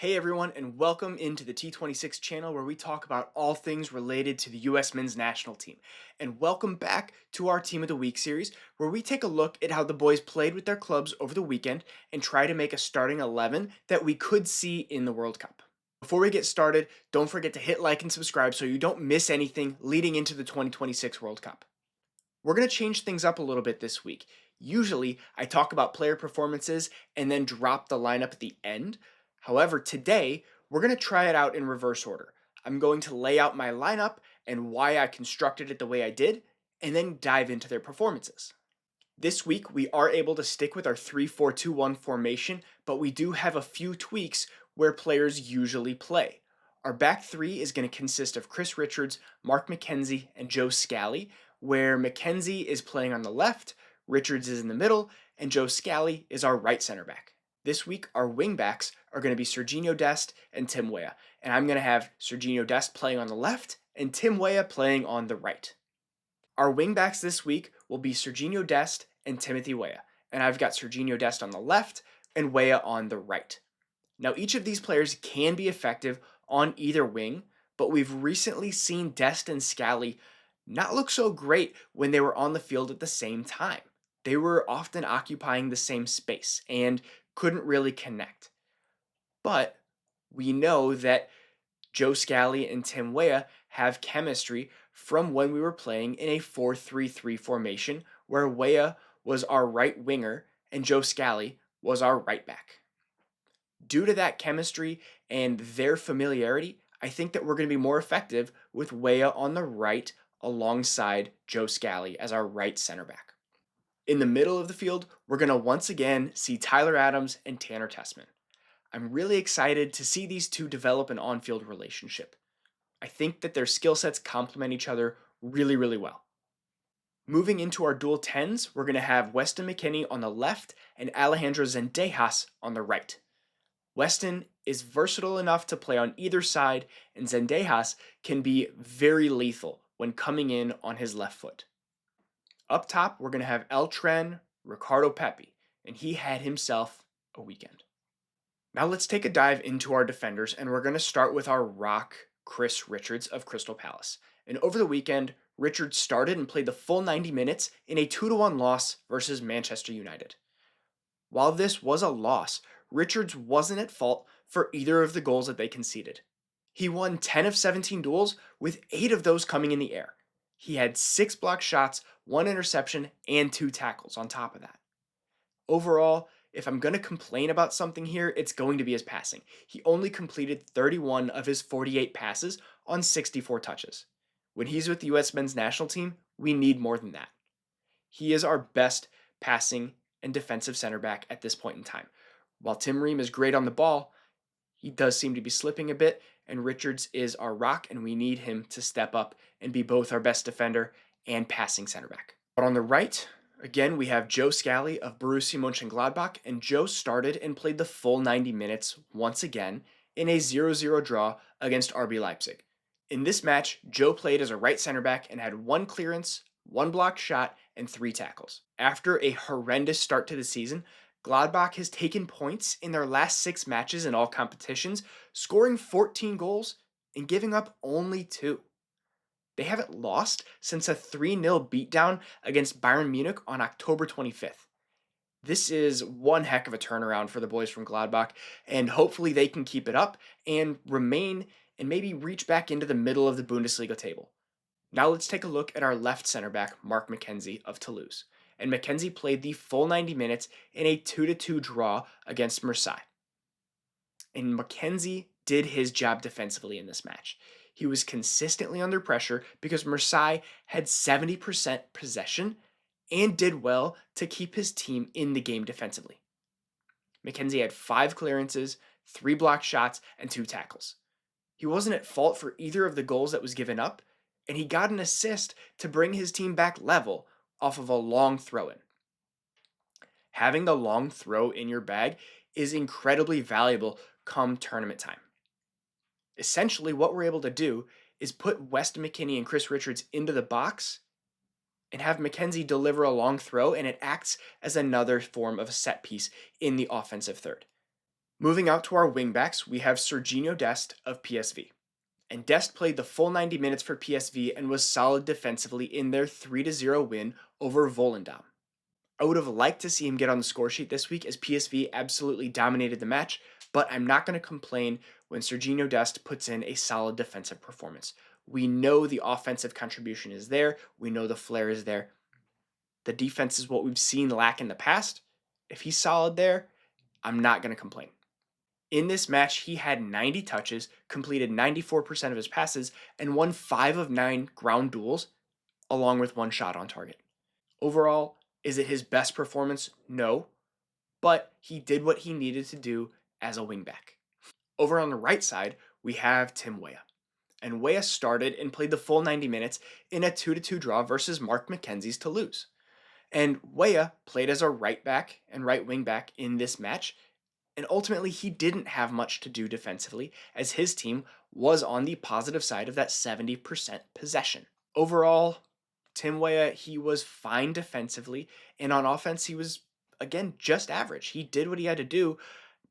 Hey everyone, and welcome into the T26 channel where we talk about all things related to the US men's national team. And welcome back to our Team of the Week series where we take a look at how the boys played with their clubs over the weekend and try to make a starting 11 that we could see in the World Cup. Before we get started, don't forget to hit like and subscribe so you don't miss anything leading into the 2026 World Cup. We're going to change things up a little bit this week. Usually, I talk about player performances and then drop the lineup at the end. However, today, we're going to try it out in reverse order. I'm going to lay out my lineup and why I constructed it the way I did, and then dive into their performances. This week, we are able to stick with our 3-4-2-1 formation, but we do have a few tweaks where players usually play. Our back three is going to consist of Chris Richards, Mark McKenzie, and Joe Scally, where McKenzie is playing on the left, Richards is in the middle, and Joe Scally is our right center back. This week, our wing backs are going to be Serginho Dest and Tim Weah, and I'm going to have Serginho Dest playing on the left and Tim Weah playing on the right. Our wingbacks this week will be Serginho Dest and Timothy Weah, and I've got Serginho Dest on the left and Weah on the right. Now, each of these players can be effective on either wing, but we've recently seen Dest and Scally not look so great when they were on the field at the same time. They were often occupying the same space and couldn't really connect. But we know that Joe Scally and Tim Weah have chemistry from when we were playing in a 4-3-3 formation where Weah was our right winger and Joe Scally was our right back. Due to that chemistry and their familiarity, I think that we're going to be more effective with Weah on the right alongside Joe Scally as our right center back. In the middle of the field, we're going to once again see Tyler Adams and Tanner Tessman. I'm really excited to see these two develop an on-field relationship. I think that their skill sets complement each other really, really well. Moving into our dual tens, we're going to have Weston McKennie on the left and Alejandro Zendejas on the right. Weston is versatile enough to play on either side, and Zendejas can be very lethal when coming in on his left foot. Up top, we're going to have El Tren, Ricardo Pepi, and he had himself a weekend. Now let's take a dive into our defenders, and we're going to start with our rock, Chris Richards of Crystal Palace. And over the weekend, Richards started and played the full 90 minutes in a 2-1 loss versus Manchester United. While this was a loss, Richards wasn't at fault for either of the goals that they conceded. He won 10 of 17 duels, with 8 of those coming in the air. He had 6 blocked shots, 1 interception, and 2 tackles on top of that. Overall, if I'm going to complain about something here, it's going to be his passing. He only completed 31 of his 48 passes on 64 touches. When he's with the US men's national team, we need more than that. He is our best passing and defensive center back at this point in time. While Tim Ream is great on the ball, he does seem to be slipping a bit, and Richards is our rock, and we need him to step up and be both our best defender and passing center back. But on the right, again, we have Joe Scally of Borussia Mönchengladbach, and Joe started and played the full 90 minutes once again in a 0-0 draw against RB Leipzig. In this match, Joe played as a right center back and had 1 clearance, 1 blocked shot, and 3 tackles. After a horrendous start to the season, Gladbach has taken points in their last 6 matches in all competitions, scoring 14 goals and giving up only 2. They haven't lost since a 3-0 beatdown against Bayern Munich on October 25th. This is one heck of a turnaround for the boys from Gladbach, and hopefully they can keep it up and remain and maybe reach back into the middle of the Bundesliga table. Now let's take a look at our left center back, Mark McKenzie of Toulouse. And McKenzie played the full 90 minutes in a 2-2 draw against Marseille. And McKenzie did his job defensively in this match. He was consistently under pressure because Marseille had 70% possession and did well to keep his team in the game defensively. McKenzie had 5 clearances, 3 blocked shots, and 2 tackles. He wasn't at fault for either of the goals that was given up, and he got an assist to bring his team back level off of a long throw-in. Having the long throw in your bag is incredibly valuable come tournament time. Essentially, what we're able to do is put Weston McKennie and Chris Richards into the box and have McKenzie deliver a long throw, and it acts as another form of a set piece in the offensive third. Moving out to our wingbacks, we have Serginho Dest of PSV. And Dest played the full 90 minutes for PSV and was solid defensively in their 3-0 win over Volendam. I would have liked to see him get on the score sheet this week as PSV absolutely dominated the match, but I'm not going to complain when Serginho Dest puts in a solid defensive performance. We know the offensive contribution is there, we know the flair is there. The defense is what we've seen lack in the past. If he's solid there, I'm not going to complain. In this match, he had 90 touches, completed 94% of his passes, and won 5 of 9 ground duels, along with 1 shot on target. Overall, is it his best performance? No, but he did what he needed to do as a wingback. Over on the right side, we have Tim Weah. And Weah started and played the full 90 minutes in a 2-2 draw versus Mark McKenzie's Toulouse. And Weah played as a right back and right wing back in this match, and ultimately he didn't have much to do defensively as his team was on the positive side of that 70% possession. Overall, Tim Weah, he was fine defensively, and on offense he was, again, just average. He did what he had to do,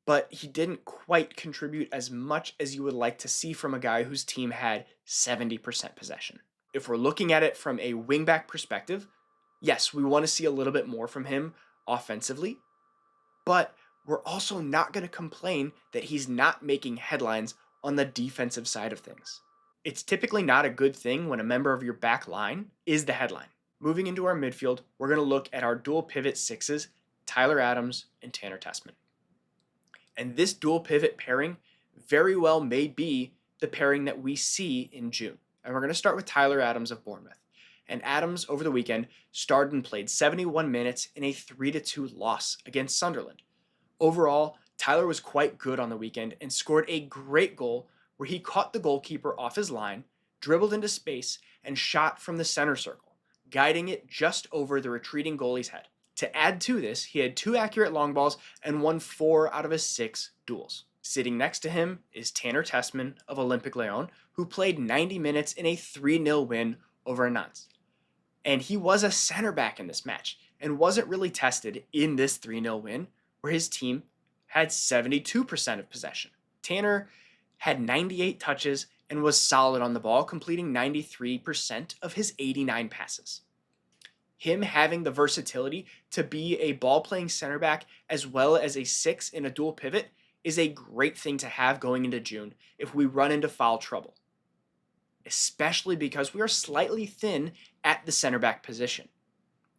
but he didn't quite contribute as much as you would like to see from a guy whose team had 70% possession. If we're looking at it from a wingback perspective, yes, we want to see a little bit more from him offensively, but we're also not going to complain that he's not making headlines on the defensive side of things. It's typically not a good thing when a member of your back line is the headline. Moving into our midfield, we're going to look at our dual pivot sixes, Tyler Adams and Tanner Tessman. And this dual pivot pairing very well may be the pairing that we see in June. And we're going to start with Tyler Adams of Bournemouth. And Adams, over the weekend, started and played 71 minutes in a 3-2 loss against Sunderland. Overall, Tyler was quite good on the weekend and scored a great goal where he caught the goalkeeper off his line, dribbled into space, and shot from the center circle, guiding it just over the retreating goalie's head. To add to this, he had 2 accurate long balls and won 4 out of his 6 duels. Sitting next to him is Tanner Tessman of Olympique Lyon, who played 90 minutes in a 3-0 win over Nantes. And he was a center back in this match and wasn't really tested in this 3-0 win where his team had 72% of possession. Tanner had 98 touches and was solid on the ball, completing 93% of his 89 passes. Him having the versatility to be a ball-playing center back as well as a 6 in a dual pivot is a great thing to have going into June if we run into foul trouble, especially because we are slightly thin at the center back position.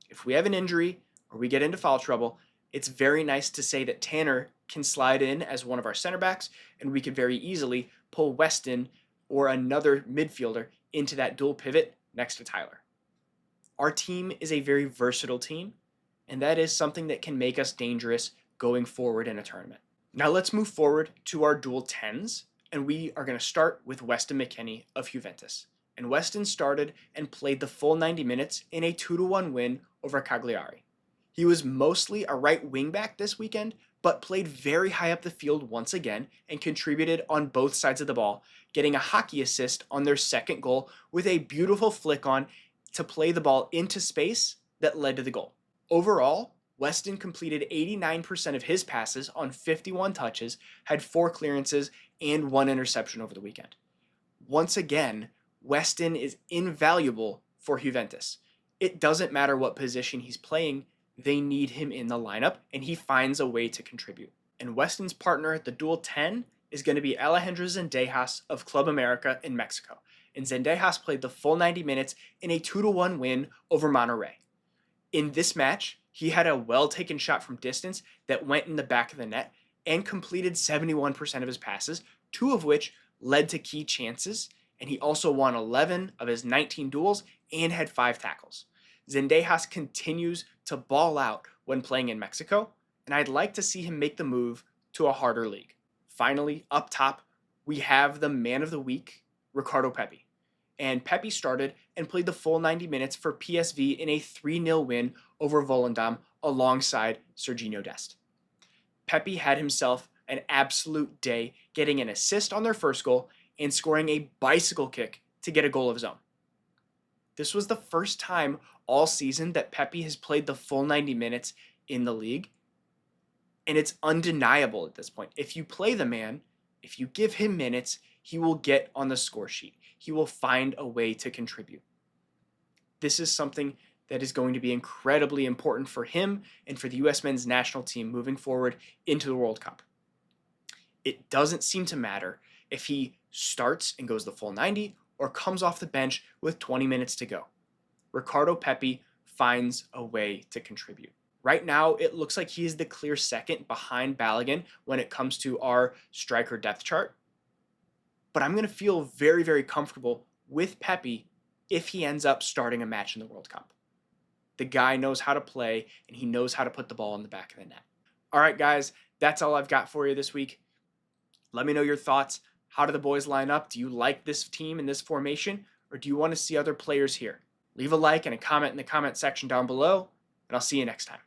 If we have an injury or we get into foul trouble, it's very nice to say that Tanner can slide in as one of our center backs, and we could very easily pull Weston or another midfielder into that dual pivot next to Tyler. Our team is a very versatile team, and that is something that can make us dangerous going forward in a tournament. Now let's move forward to our dual 10s, and we are going to start with Weston McKennie of Juventus. And Weston started and played the full 90 minutes in a 2-1 win over Cagliari. He was mostly a right wingback this weekend, but played very high up the field once again and contributed on both sides of the ball, getting a hockey assist on their second goal with a beautiful flick on to play the ball into space that led to the goal. Overall, Weston completed 89% of his passes on 51 touches, had 4 clearances, and 1 interception over the weekend. Once again, Weston is invaluable for Juventus. It doesn't matter what position he's playing, they need him in the lineup, and he finds a way to contribute. And Weston's partner at the dual 10 is going to be Alejandro Zendejas of Club America in Mexico. And Zendejas played the full 90 minutes in a 2-1 win over Monterrey. In this match, he had a well-taken shot from distance that went in the back of the net and completed 71% of his passes, 2 of which led to key chances, and he also won 11 of his 19 duels and had 5 tackles. Zendejas continues to ball out when playing in Mexico, and I'd like to see him make the move to a harder league. Finally, up top, we have the man of the week, Ricardo Pepi. And Pepi started and played the full 90 minutes for PSV in a 3-0 win over Volendam alongside Serginho Dest. Pepi had himself an absolute day, getting an assist on their first goal and scoring a bicycle kick to get a goal of his own. This was the first time all season that Pepi has played the full 90 minutes in the league, And it's undeniable at this point. If you play the man, if you give him minutes, he will get on the score sheet. He will find a way to contribute. This is something that is going to be incredibly important for him and for the US men's national team moving forward into the World Cup. It doesn't seem to matter if he starts and goes the full 90 or comes off the bench with 20 minutes to go. Ricardo Pepi finds a way to contribute. Right now, it looks like he is the clear second behind Balogun when it comes to our striker depth chart. But I'm going to feel very, very comfortable with Pepi if he ends up starting a match in the World Cup. The guy knows how to play, and he knows how to put the ball in the back of the net. All right, guys, that's all I've got for you this week. Let me know your thoughts. How do the boys line up? Do you like this team and this formation, or do you want to see other players here? Leave a like and a comment in the comment section down below, and I'll see you next time.